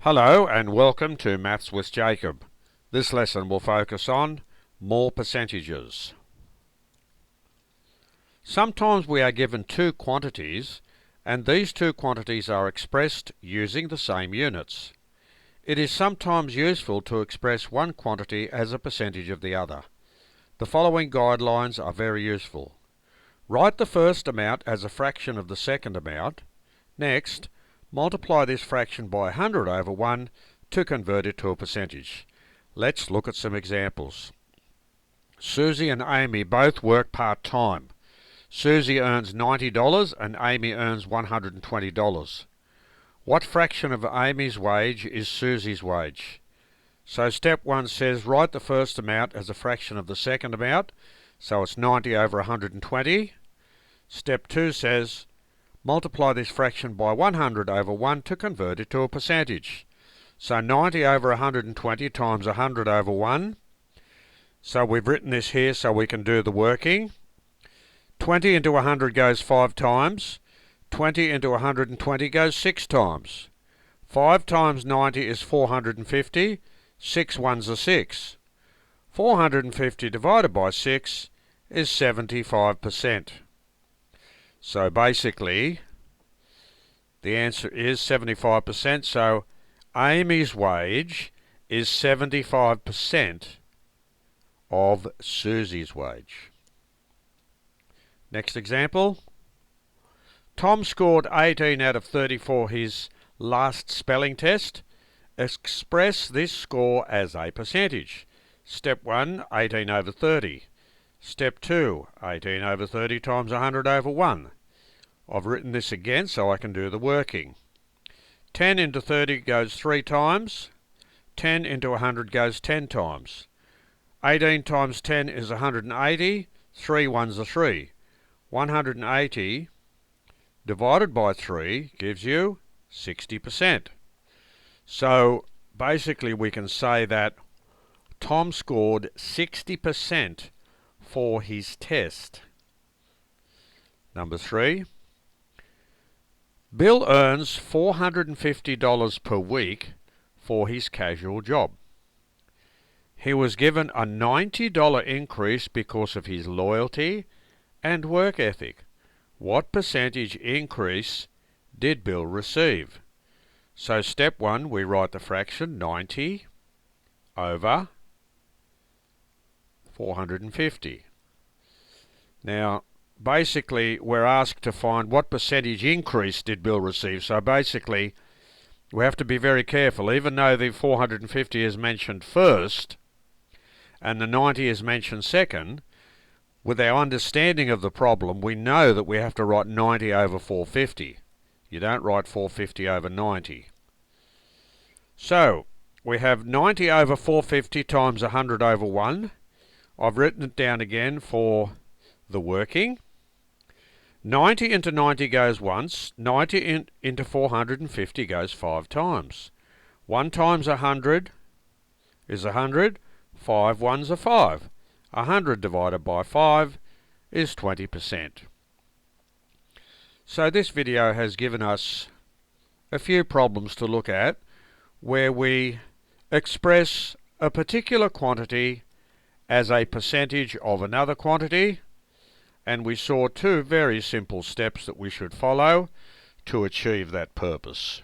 Hello and welcome to Maths with Jacob. This lesson will focus on more percentages. Sometimes we are given two quantities and these two quantities are expressed using the same units. It is sometimes useful to express one quantity as a percentage of the other. The following guidelines are very useful. Write the first amount as a fraction of the second amount. Next, multiply this fraction by 100 over 1 to convert it to a percentage. Let's look at some examples. Susie and Amy both work part-time. Susie earns $90 and Amy earns $120. What fraction of Amy's wage is Susie's wage? So step 1 says write the first amount as a fraction of the second amount, so it's 90 over 120. Step 2 says multiply this fraction by 100 over 1 to convert it to a percentage. So 90 over 120 times 100 over 1. So we've written this here so we can do the working. 20 into 100 goes 5 times. 20 into 120 goes 6 times. 5 times 90 is 450. 6 ones are 6. 450 divided by 6 is 75%. So basically, the answer is 75%. So Amy's wage is 75% of Susie's wage. Next example. Tom scored 18 out of 30 for his last spelling test. Express this score as a percentage. Step 1, 18 over 30. Step 2, 18 over 30 times 100 over 1. I've written this again so I can do the working. 10 into 30 goes 3 times. 10 into 100 goes 10 times. 18 times 10 is 180. 3 ones are 3. 180 divided by 3 gives you 60%. So basically we can say that Tom scored 60% for his test. Number 3. Bill earns $450 per week for his casual job. He was given a $90 increase because of his loyalty and work ethic. What percentage increase did Bill receive? So step 1, we write the fraction 90 over 450. Now, basically, we're asked to find what percentage increase did Bill receive. So basically, we have to be very careful. Even though the 450 is mentioned first and the 90 is mentioned second, with our understanding of the problem, we know that we have to write 90 over 450. You don't write 450 over 90. So, we have 90 over 450 times 100 over 1. I've written it down again for the working. 90 into 90 goes once. 90 into 450 goes 5 times. 1 times 100 is 100. 5 ones are 5. 100 divided by 5 is 20%. So this video has given us a few problems to look at where we express a particular quantity as a percentage of another quantity, and we saw two very simple steps that we should follow to achieve that purpose.